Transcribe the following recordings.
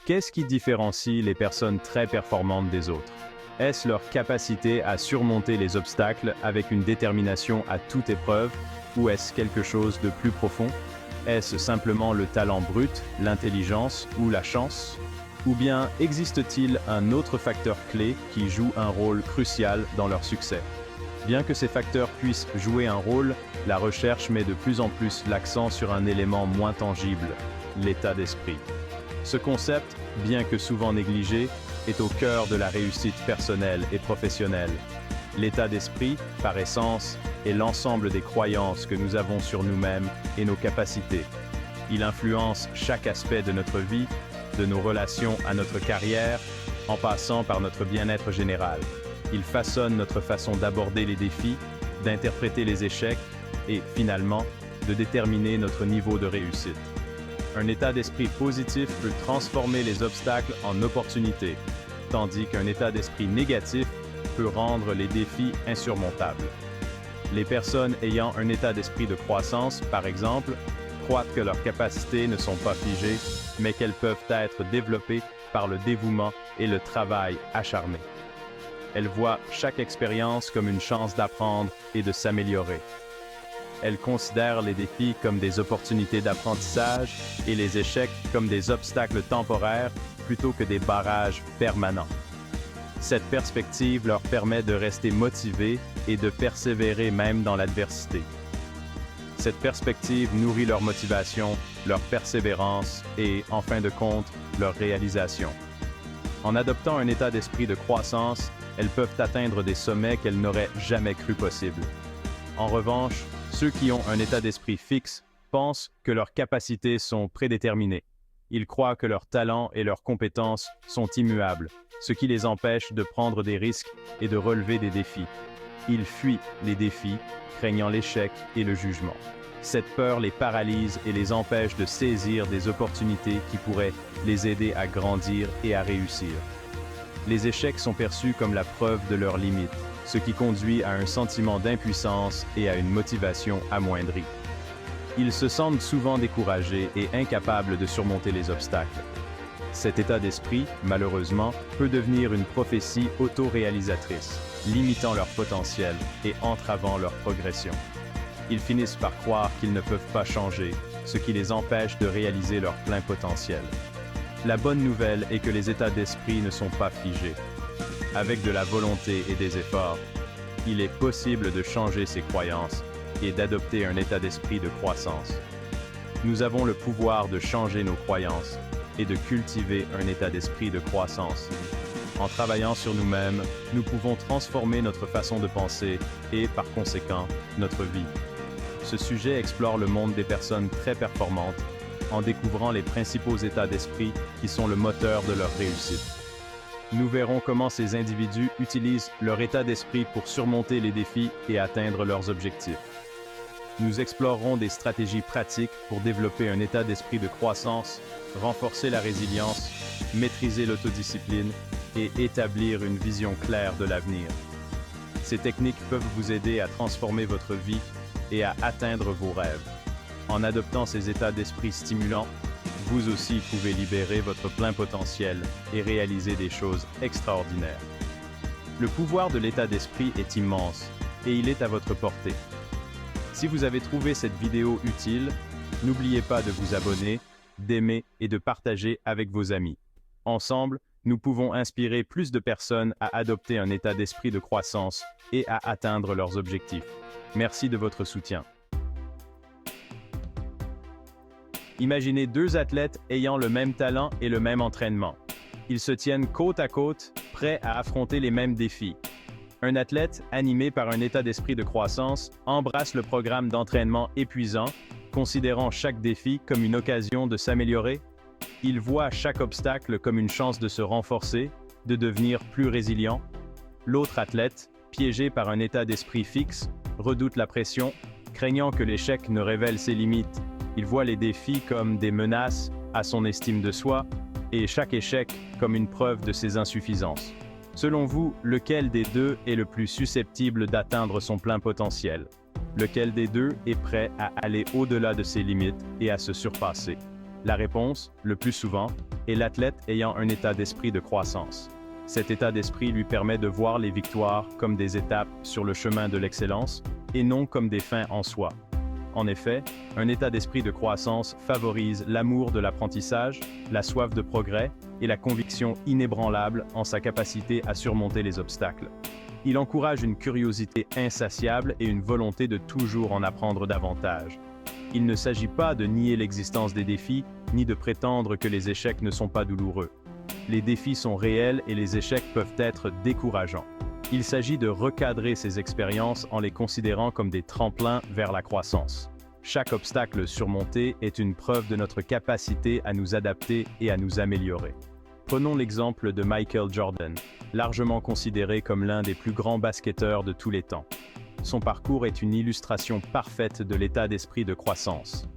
Qu'est-ce qui différencie les personnes très performantes des autres? Est-ce leur capacité à surmonter les obstacles avec une détermination à toute épreuve, ou est-ce quelque chose de plus profond? Est-ce simplement le talent brut, l'intelligence ou la chance? Ou bien existe-t-il un autre facteur clé qui joue un rôle crucial dans leur succès? Bien que ces facteurs puissent jouer un rôle, la recherche met de plus en plus l'accent sur un élément moins tangible, l'état d'esprit. Ce concept, bien que souvent négligé, est au cœur de la réussite personnelle et professionnelle. L'état d'esprit, par essence, est l'ensemble des croyances que nous avons sur nous-mêmes et nos capacités. Il influence chaque aspect de notre vie, de nos relations à notre carrière, en passant par notre bien-être général. Il façonne notre façon d'aborder les défis, d'interpréter les échecs et, finalement, de déterminer notre niveau de réussite. Un état d'esprit positif peut transformer les obstacles en opportunités, tandis qu'un état d'esprit négatif peut rendre les défis insurmontables. Les personnes ayant un état d'esprit de croissance, par exemple, croient que leurs capacités ne sont pas figées, mais qu'elles peuvent être développées par le dévouement et le travail acharné. Elles voient chaque expérience comme une chance d'apprendre et de s'améliorer. Elles considèrent les défis comme des opportunités d'apprentissage et les échecs comme des obstacles temporaires plutôt que des barrages permanents. Cette perspective leur permet de rester motivés et de persévérer même dans l'adversité. Cette perspective nourrit leur motivation, leur persévérance et, en fin de compte, leur réalisation. En adoptant un état d'esprit de croissance, elles peuvent atteindre des sommets qu'elles n'auraient jamais cru possibles. En revanche, ceux qui ont un état d'esprit fixe pensent que leurs capacités sont prédéterminées. Ils croient que leurs talents et leurs compétences sont immuables, ce qui les empêche de prendre des risques et de relever des défis. Ils fuient les défis, craignant l'échec et le jugement. Cette peur les paralyse et les empêche de saisir des opportunités qui pourraient les aider à grandir et à réussir. Les échecs sont perçus comme la preuve de leurs limites, ce qui conduit à un sentiment d'impuissance et à une motivation amoindrie. Ils se sentent souvent découragés et incapables de surmonter les obstacles. Cet état d'esprit, malheureusement, peut devenir une prophétie autoréalisatrice, limitant leur potentiel et entravant leur progression. Ils finissent par croire qu'ils ne peuvent pas changer, ce qui les empêche de réaliser leur plein potentiel. La bonne nouvelle est que les états d'esprit ne sont pas figés. Avec de la volonté et des efforts, il est possible de changer ses croyances et d'adopter un état d'esprit de croissance. Nous avons le pouvoir de changer nos croyances et de cultiver un état d'esprit de croissance. En travaillant sur nous-mêmes, nous pouvons transformer notre façon de penser et, par conséquent, notre vie. Ce sujet explore le monde des personnes très performantes en découvrant les principaux états d'esprit qui sont le moteur de leur réussite. Nous verrons comment ces individus utilisent leur état d'esprit pour surmonter les défis et atteindre leurs objectifs. Nous explorerons des stratégies pratiques pour développer un état d'esprit de croissance, renforcer la résilience, maîtriser l'autodiscipline et établir une vision claire de l'avenir. Ces techniques peuvent vous aider à transformer votre vie et à atteindre vos rêves. En adoptant ces états d'esprit stimulants, vous aussi pouvez libérer votre plein potentiel et réaliser des choses extraordinaires. Le pouvoir de l'état d'esprit est immense et il est à votre portée. Si vous avez trouvé cette vidéo utile, n'oubliez pas de vous abonner, d'aimer et de partager avec vos amis. Ensemble, nous pouvons inspirer plus de personnes à adopter un état d'esprit de croissance et à atteindre leurs objectifs. Merci de votre soutien. Imaginez deux athlètes ayant le même talent et le même entraînement. Ils se tiennent côte à côte, prêts à affronter les mêmes défis. Un athlète, animé par un état d'esprit de croissance, embrasse le programme d'entraînement épuisant, considérant chaque défi comme une occasion de s'améliorer. Il voit chaque obstacle comme une chance de se renforcer, de devenir plus résilient. L'autre athlète, piégé par un état d'esprit fixe, redoute la pression, craignant que l'échec ne révèle ses limites. Il voit les défis comme des menaces à son estime de soi et chaque échec comme une preuve de ses insuffisances. Selon vous, lequel des deux est le plus susceptible d'atteindre son plein potentiel? Lequel des deux est prêt à aller au-delà de ses limites et à se surpasser? La réponse, le plus souvent, est l'athlète ayant un état d'esprit de croissance. Cet état d'esprit lui permet de voir les victoires comme des étapes sur le chemin de l'excellence et non comme des fins en soi. En effet, un état d'esprit de croissance favorise l'amour de l'apprentissage, la soif de progrès et la conviction inébranlable en sa capacité à surmonter les obstacles. Il encourage une curiosité insatiable et une volonté de toujours en apprendre davantage. Il ne s'agit pas de nier l'existence des défis, ni de prétendre que les échecs ne sont pas douloureux. Les défis sont réels et les échecs peuvent être décourageants. Il s'agit de recadrer ces expériences en les considérant comme des tremplins vers la croissance. Chaque obstacle surmonté est une preuve de notre capacité à nous adapter et à nous améliorer. Prenons l'exemple de Michael Jordan, largement considéré comme l'un des plus grands basketteurs de tous les temps. Son parcours est une illustration parfaite de l'état d'esprit de croissance.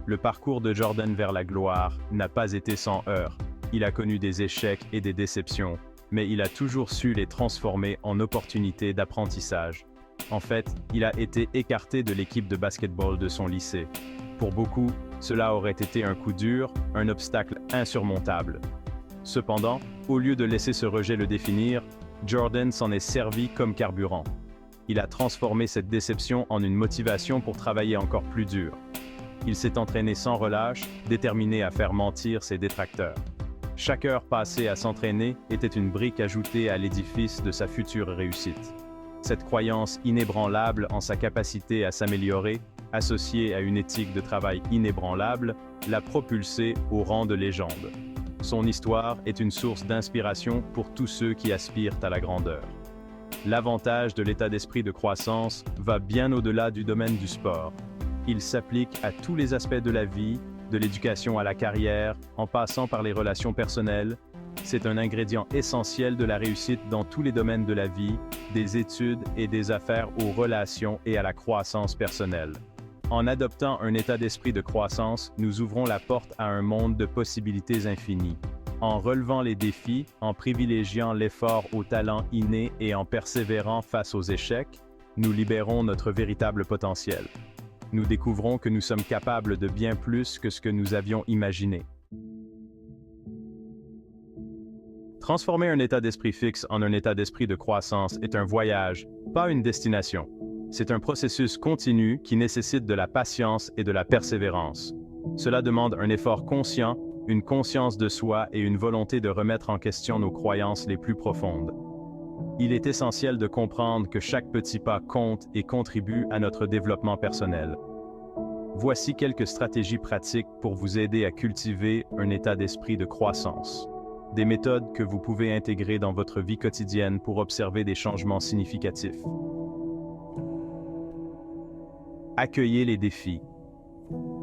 Le parcours de Jordan vers la gloire n'a pas été sans heurts. Il a connu des échecs et des déceptions, mais il a toujours su les transformer en opportunités d'apprentissage. En fait, il a été écarté de l'équipe de basketball de son lycée. Pour beaucoup, cela aurait été un coup dur, un obstacle insurmontable. Cependant, au lieu de laisser ce rejet le définir, Jordan s'en est servi comme carburant. Il a transformé cette déception en une motivation pour travailler encore plus dur. Il s'est entraîné sans relâche, déterminé à faire mentir ses détracteurs. Chaque heure passée à s'entraîner était une brique ajoutée à l'édifice de sa future réussite. Cette croyance inébranlable en sa capacité à s'améliorer, associée à une éthique de travail inébranlable, l'a propulsé au rang de légende. Son histoire est une source d'inspiration pour tous ceux qui aspirent à la grandeur. L'avantage de l'état d'esprit de croissance va bien au-delà du domaine du sport. Il s'applique à tous les aspects de la vie, de l'éducation à la carrière, en passant par les relations personnelles. C'est un ingrédient essentiel de la réussite dans tous les domaines de la vie, des études et des affaires aux relations et à la croissance personnelle. En adoptant un état d'esprit de croissance, nous ouvrons la porte à un monde de possibilités infinies. En relevant les défis, en privilégiant l'effort au talent inné et en persévérant face aux échecs, nous libérons notre véritable potentiel. Nous découvrons que nous sommes capables de bien plus que ce que nous avions imaginé. Transformer un état d'esprit fixe en un état d'esprit de croissance est un voyage, pas une destination. C'est un processus continu qui nécessite de la patience et de la persévérance. Cela demande un effort conscient, une conscience de soi et une volonté de remettre en question nos croyances les plus profondes. Il est essentiel de comprendre que chaque petit pas compte et contribue à notre développement personnel. Voici quelques stratégies pratiques pour vous aider à cultiver un état d'esprit de croissance. Des méthodes que vous pouvez intégrer dans votre vie quotidienne pour observer des changements significatifs. Accueillez les défis.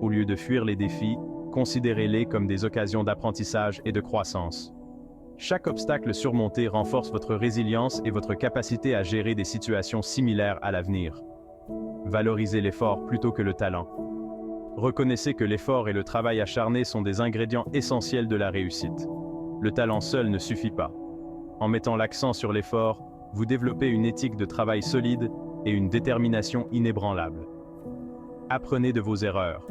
Au lieu de fuir les défis, considérez-les comme des occasions d'apprentissage et de croissance. Chaque obstacle surmonté renforce votre résilience et votre capacité à gérer des situations similaires à l'avenir. Valorisez l'effort plutôt que le talent. Reconnaissez que l'effort et le travail acharné sont des ingrédients essentiels de la réussite. Le talent seul ne suffit pas. En mettant l'accent sur l'effort, vous développez une éthique de travail solide et une détermination inébranlable. Apprenez de vos erreurs.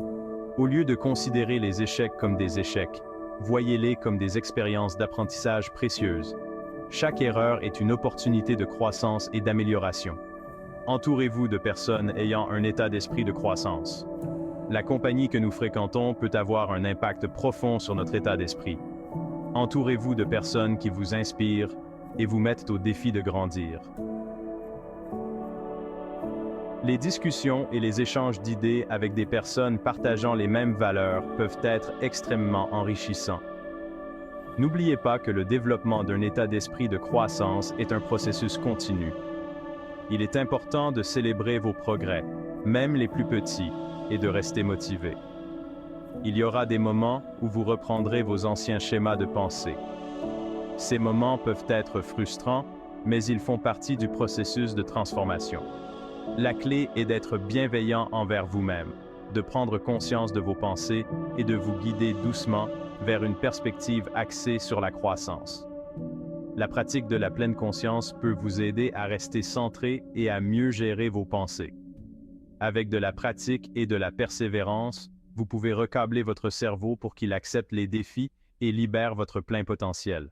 Au lieu de considérer les échecs comme des échecs, voyez-les comme des expériences d'apprentissage précieuses. Chaque erreur est une opportunité de croissance et d'amélioration. Entourez-vous de personnes ayant un état d'esprit de croissance. La compagnie que nous fréquentons peut avoir un impact profond sur notre état d'esprit. Entourez-vous de personnes qui vous inspirent et vous mettent au défi de grandir. Les discussions et les échanges d'idées avec des personnes partageant les mêmes valeurs peuvent être extrêmement enrichissants. N'oubliez pas que le développement d'un état d'esprit de croissance est un processus continu. Il est important de célébrer vos progrès, même les plus petits, et de rester motivé. Il y aura des moments où vous reprendrez vos anciens schémas de pensée. Ces moments peuvent être frustrants, mais ils font partie du processus de transformation. La clé est d'être bienveillant envers vous-même, de prendre conscience de vos pensées et de vous guider doucement vers une perspective axée sur la croissance. La pratique de la pleine conscience peut vous aider à rester centré et à mieux gérer vos pensées. Avec de la pratique et de la persévérance, vous pouvez recabler votre cerveau pour qu'il accepte les défis et libère votre plein potentiel.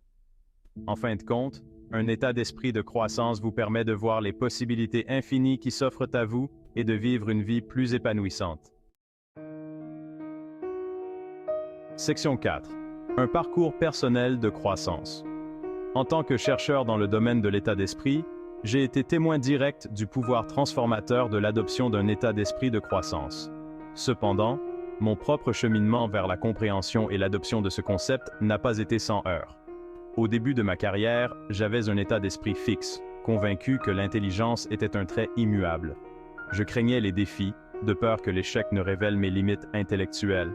En fin de compte, un état d'esprit de croissance vous permet de voir les possibilités infinies qui s'offrent à vous et de vivre une vie plus épanouissante. Section 4. Un parcours personnel de croissance. En tant que chercheur dans le domaine de l'état d'esprit, j'ai été témoin direct du pouvoir transformateur de l'adoption d'un état d'esprit de croissance. Cependant, mon propre cheminement vers la compréhension et l'adoption de ce concept n'a pas été sans heurts. Au début de ma carrière, j'avais un état d'esprit fixe, convaincu que l'intelligence était un trait immuable. Je craignais les défis, de peur que l'échec ne révèle mes limites intellectuelles.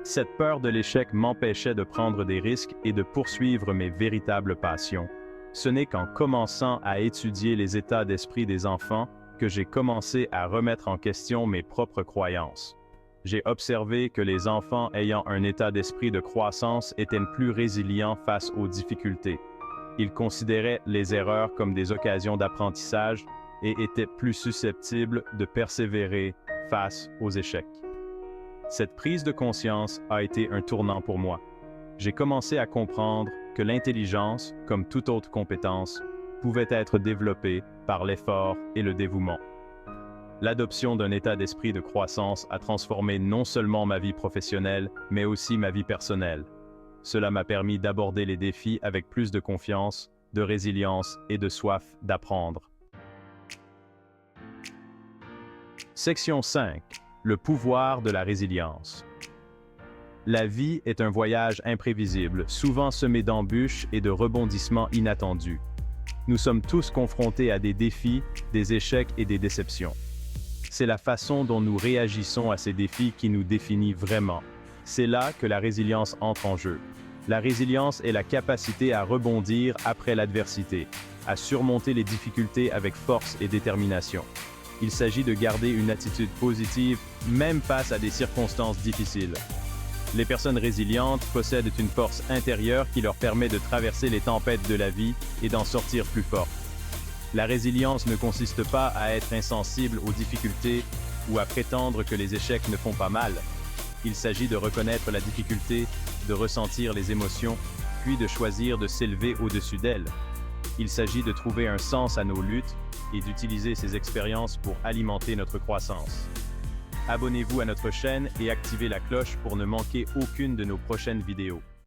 Cette peur de l'échec m'empêchait de prendre des risques et de poursuivre mes véritables passions. Ce n'est qu'en commençant à étudier les états d'esprit des enfants que j'ai commencé à remettre en question mes propres croyances. J'ai observé que les enfants ayant un état d'esprit de croissance étaient plus résilients face aux difficultés. Ils considéraient les erreurs comme des occasions d'apprentissage et étaient plus susceptibles de persévérer face aux échecs. Cette prise de conscience a été un tournant pour moi. J'ai commencé à comprendre que l'intelligence, comme toute autre compétence, pouvait être développée par l'effort et le dévouement. L'adoption d'un état d'esprit de croissance a transformé non seulement ma vie professionnelle, mais aussi ma vie personnelle. Cela m'a permis d'aborder les défis avec plus de confiance, de résilience et de soif d'apprendre. Section 5. Le pouvoir de la résilience. La vie est un voyage imprévisible, souvent semé d'embûches et de rebondissements inattendus. Nous sommes tous confrontés à des défis, des échecs et des déceptions. C'est la façon dont nous réagissons à ces défis qui nous définit vraiment. C'est là que la résilience entre en jeu. La résilience est la capacité à rebondir après l'adversité, à surmonter les difficultés avec force et détermination. Il s'agit de garder une attitude positive, même face à des circonstances difficiles. Les personnes résilientes possèdent une force intérieure qui leur permet de traverser les tempêtes de la vie et d'en sortir plus fortes. La résilience ne consiste pas à être insensible aux difficultés ou à prétendre que les échecs ne font pas mal. Il s'agit de reconnaître la difficulté, de ressentir les émotions, puis de choisir de s'élever au-dessus d'elles. Il s'agit de trouver un sens à nos luttes et d'utiliser ces expériences pour alimenter notre croissance. Abonnez-vous à notre chaîne et activez la cloche pour ne manquer aucune de nos prochaines vidéos.